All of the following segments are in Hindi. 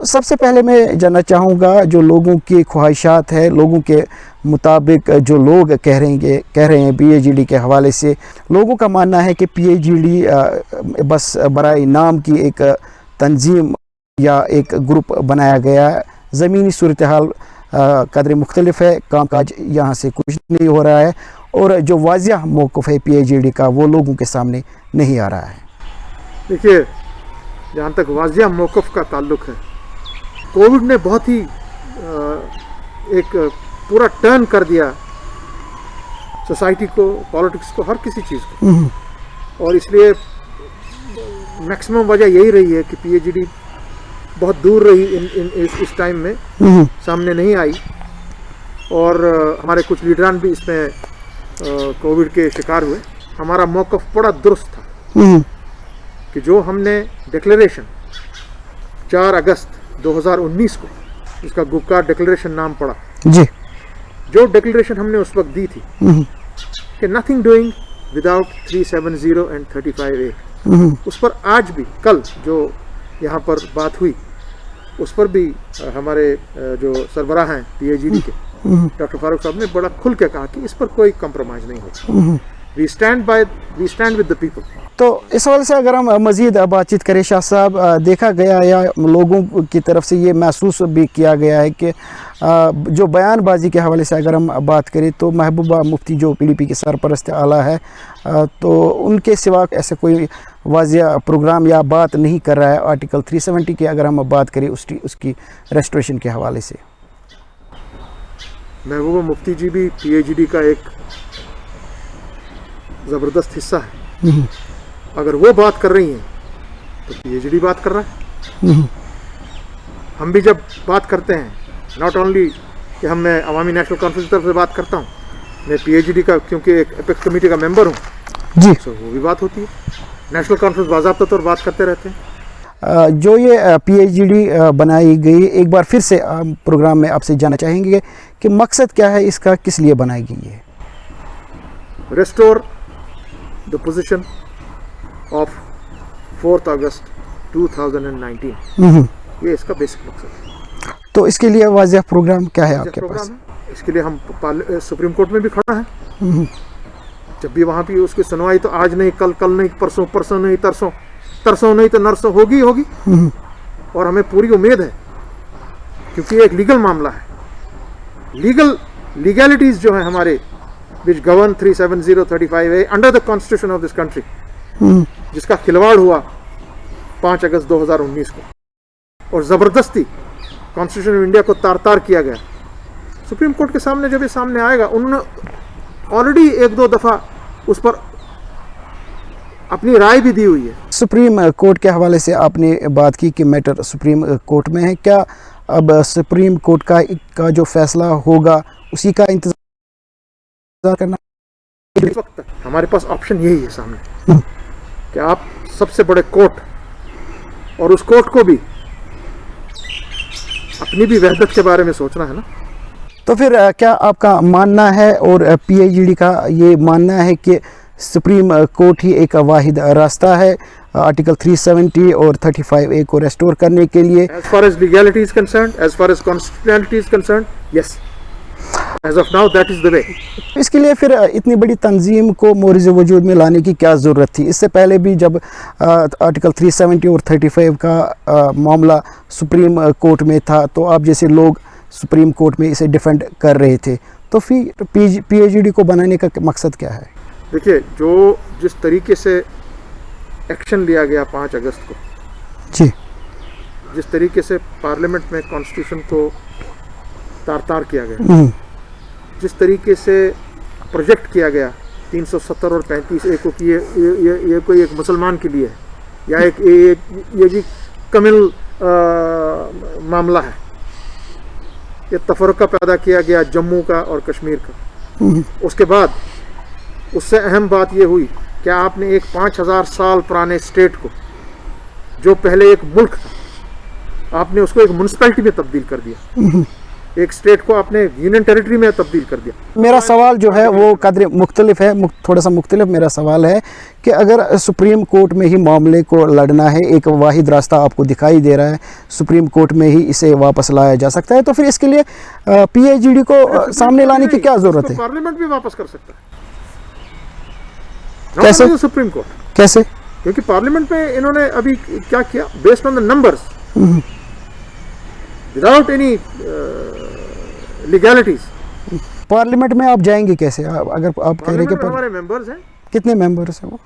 सबसे पहले मैं जानना चाहूँगा जो लोगों की ख्वाहिशात है, लोगों के मुताबिक जो लोग कह रहे हैं पीएचईडी के हवाले से, लोगों का मानना है कि पीएचईडी बस बराए नाम की एक तंजीम या एक ग्रुप बनाया गया है। ज़मीनी सूरत हाल कदर मुख्तलिफ है, कामकाज यहाँ से कुछ नहीं हो रहा है और जो वाज़िह मौक़िफ़ है पीएचईडी का वो लोगों के सामने नहीं आ रहा है। देखिए, जहाँ तक वाज़िह मौक़िफ़ का ताल्लुक़ है, कोविड ने बहुत ही एक पूरा टर्न कर दिया सोसाइटी को, पॉलिटिक्स को, हर किसी चीज़ को, और इसलिए मैक्सिमम वजह यही रही है कि पीएचईडी बहुत दूर रही इस टाइम में, सामने नहीं आई। और हमारे कुछ लीडरान भी इसमें कोविड के शिकार हुए। हमारा मौक़िफ़ बड़ा दुरुस्त था कि जो हमने डिक्लेरेशन 4 अगस्त 2019 को, इसका गुप्कार डिक्लेरेशन नाम पड़ा जी, जो डिक्लेरेशन हमने उस वक्त दी थी कि nothing doing without 370 and 35A, उस पर आज भी कल जो यहाँ पर बात हुई उस पर भी हमारे जो सरबराह हैं पीएचईडी के डॉक्टर फारूक साहब ने बड़ा खुल के कहा कि इस पर कोई कंप्रोमाइज़ नहीं होगा। We stand with the people. तो इस हवाले से अगर हम मज़ीद बातचीत करें शाह साहब, देखा गया या लोगों की तरफ से ये महसूस भी किया गया है कि जो बयानबाजी के हवाले से अगर हम बात करें तो महबूबा मुफ्ती जो पीडीपी के सरपरस्त आला है, तो उनके सिवा ऐसे कोई वाज़िह प्रोग्राम या बात नहीं कर रहा है। आर्टिकल 370 की अगर हम बात करें उसकी रेस्टोरेशन के हवाले से, महबूबा मुफ्ती जी भी पीएचईडी का एक ज़बरदस्त हिस्सा है। अगर वो बात कर रही हैं तो पीएचईडी बात कर रहा है। हम भी जब बात करते हैं, नॉट ओनली कि मैं अवामी नेशनल कॉन्फ्रेंस की तरफ से बात करता हूँ, मैं पीएचईडी का क्योंकि एक एपेक्स कमेटी का मेंबर हूँ जी, तो वो भी बात होती है। नेशनल कॉन्फ्रेंस बाज़ाब्ता तौर बात करते रहते हैं। जो ये पीएचईडी बनाई गई, एक बार फिर से प्रोग्राम में आपसे जानना चाहेंगे कि मकसद क्या है इसका, किस लिए बनाई गई है? रेस्टोर द पोजीशन ऑफ 4 अगस्त 2019, ये इसका बेसिक मकसद है। तो इसके लिए वाज़िह प्रोग्राम क्या है आपके पास? इसके लिए हम सुप्रीम कोर्ट में भी खड़ा है। जब भी वहाँ भी उसकी सुनवाई तो आज नहीं, कल नहीं, परसों नहीं, तरसों नहीं तो नरसों होगी। और हमें पूरी उम्मीद है, क्योंकि ये एक लीगल मामला है। लीगैलिटीज जो है हमारे which govern 370 35A under the constitution of this country, जिसका खिलवाड़ हुआ 5 अगस्त 2019 को और ज़बरदस्ती कॉन्स्टिट्यूशन ऑफ इंडिया को तार किया गया। सुप्रीम कोर्ट के सामने जब ये सामने आएगा, उन्होंने ऑलरेडी 1-2 दफ़ा उस पर अपनी राय भी दी हुई है। सुप्रीम कोर्ट के हवाले से आपने बात की कि मैटर सुप्रीम कोर्ट में है। क्या अब सुप्रीम कोर्ट का जो फैसला होगा उसी का इंतजार करना? इस वक्त हमारे पास ऑप्शन यही है सामने कि आप सबसे बड़े कोर्ट, और उस कोर्ट को भी अपनी भी वहदत के बारे में सोचना है ना। तो फिर क्या आपका मानना है और पीएचईडी का ये मानना है कि सुप्रीम कोर्ट ही एक वाहिद रास्ता है आर्टिकल 370 और 35A को रेस्टोर करने के लिए? As far as legality is concerned, as far as constitutionality is concerned, yes. As of now, that is the way. इसके लिए फिर इतनी बड़ी तंजीम को मोरिज़ वजूद में लाने की क्या ज़रूरत थी? इससे पहले भी जब आर्टिकल 370 और 35 का मामला सुप्रीम कोर्ट में था, तो आप जैसे लोग सुप्रीम कोर्ट में इसे डिफेंड कर रहे थे, तो फिर पीएचईडी को बनाने का मकसद क्या है? देखिए, जिस तरीके से एक्शन लिया गया 5 अगस्त को जी, जिस तरीके से पार्लियामेंट में कॉन्स्टिट्यूशन को तार किया गया, जिस तरीके से प्रोजेक्ट किया गया 370 और 35A को कि ये कोई एक मुसलमान के लिए है या ये जी कमिल मामला है, ये तफरका पैदा किया गया जम्मू का और कश्मीर का। उसके बाद उससे अहम बात ये हुई कि आपने एक 5000 साल पुराने स्टेट को, जो पहले एक मुल्क था, आपने उसको एक म्यूनिसिपैलिटी में तब्दील कर दिया। एक स्टेट को अपने यूनियन टेरिटरी में तब्दील कर दिया। मेरा सवाल जो है वो कदर मुख्तलिफ है, थोड़ा सा मुख्तलिफ मेरा सवाल है कि अगर सुप्रीम कोर्ट में ही मामले को लड़ना है, एक वाहिद रास्ता आपको दिखाई दे रहा है, सुप्रीम कोर्ट में ही इसे वापस लाया जा सकता है, तो फिर इसके लिए PIGD को सामने लाने की क्या ज़रूरत है? पार्लियामेंट भी वापस कर सकता है। कैसे? सुप्रीम कोर्ट कैसे? क्योंकि पार्लियामेंट में इन्होंने अभी क्या किया, based on the numbers, without any legalities. Parliament में आप जाएंगे कैसे? अगर आप कह रहे हैं कि हमारे मेंबर्स हैं, कितने मेंबर्स हैं वो?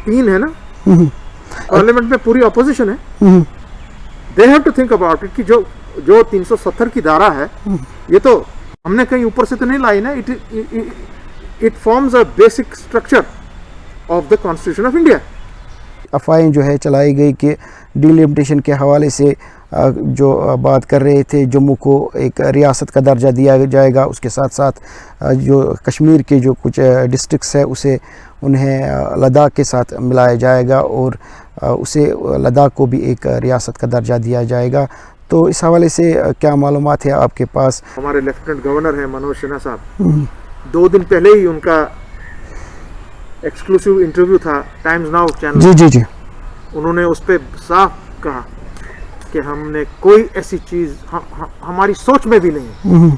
3 है ना। पार्लियामेंट में पूरी अपोजिशन है। They have to think about it कि जो 370 की धारा है, ये तो हमने कहीं ऊपर से तो नहीं लाई ना। It forms a basic structure of the constitution of India. अफवाहें जो है चलाई गई कि डिलिमिटेशन के हवाले से जो बात कर रहे थे, जम्मू को एक रियासत का दर्जा दिया जाएगा, उसके साथ साथ जो कश्मीर के जो कुछ डिस्ट्रिक्ट्स है उसे उन्हें लद्दाख के साथ मिलाया जाएगा और उसे लद्दाख को भी एक रियासत का दर्जा दिया जाएगा। तो इस हवाले से क्या मालूमात है आपके पास? हमारे लेफ्टिनेंट गवर्नर हैं मनोज सिन्हा साहब, 2 दिन पहले ही उनका एक्सक्लूसिव इंटरव्यू था टाइम्स नाउ चैनल। जी। उन्होंने उस पर साफ कहा कि हमने कोई ऐसी चीज़ हमारी सोच में भी नहीं,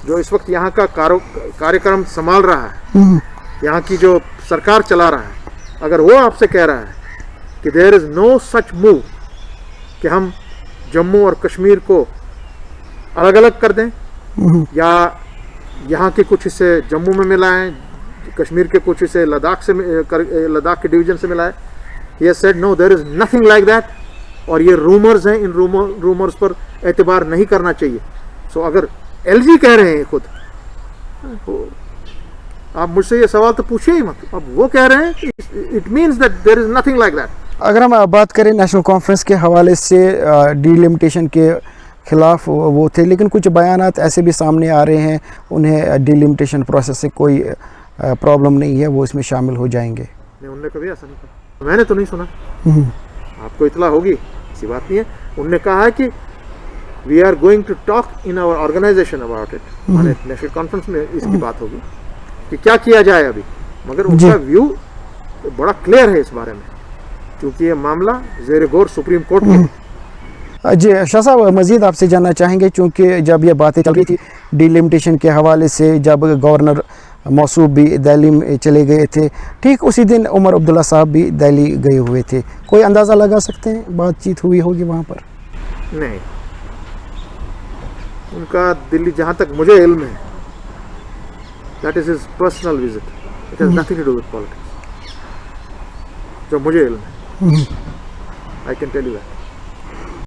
जो इस वक्त यहाँ का कार्यक्रम संभाल रहा है, यहाँ की जो सरकार चला रहा है, अगर वो आपसे कह रहा है कि there is no such move कि हम जम्मू और कश्मीर को अलग अलग कर दें या यहाँ के कुछ हिस्से जम्मू में मिलाएं, कश्मीर के कुछ हिस्से लद्दाख के डिवीजन से मिलाएं, he has said no, there is nothing like that। और ये रूमर्स हैं, इन रूमर्स पर एतबार नहीं करना चाहिए। सो अगर LG कह रहे हैं खुद, तो आप मुझसे ये सवाल तो पूछिए ही मत। अब वो कह रहे हैं कि it means that there is nothing like that. अगर हम बात करें नेशनल कॉन्फ्रेंस के हवाले से, डिलिमिटेशन के खिलाफ वो थे, लेकिन कुछ बयानात ऐसे भी सामने आ रहे हैं उन्हें डिलिमिटेशन प्रोसेस से कोई प्रॉब्लम नहीं है, वो इसमें शामिल हो जाएंगे। नहीं, उनने कभी ऐसा नहीं कहा, मैंने तो नहीं सुना। आपको इतला होगी, ऐसी बात नहीं है। उनने कहा है कि we are going to talk in our organisation about it, माने नेशनल कॉन्फ्रेंस में इसकी बात होगी कि क्या किया जाए अभी। मगर उनका व्यू बड़ा क्लियर है इस बारे में, क्योंकि ये मामला ज़ेर गौर सुप्रीम कोर्ट में है। जी शाह साहब, मज़ीद आपसे जानना चाहेंगे, चूँकि जब ये बातें चल रही थी डिलिमिटेशन के हवाले से, जब गवर्नर मौसूफ भी दिल्ली में चले गए थे, ठीक उसी दिन उमर अब्दुल्ला साहब भी दिल्ली गए हुए थे, कोई अंदाज़ा लगा सकते हैं बातचीत हुई होगी वहाँ पर? नहीं, उनका दिल्ली जहाँ तक मुझे इल्म है, that is his personal visit, it has nothing to do with politics, जो मुझे इल्म है। I can tell you that.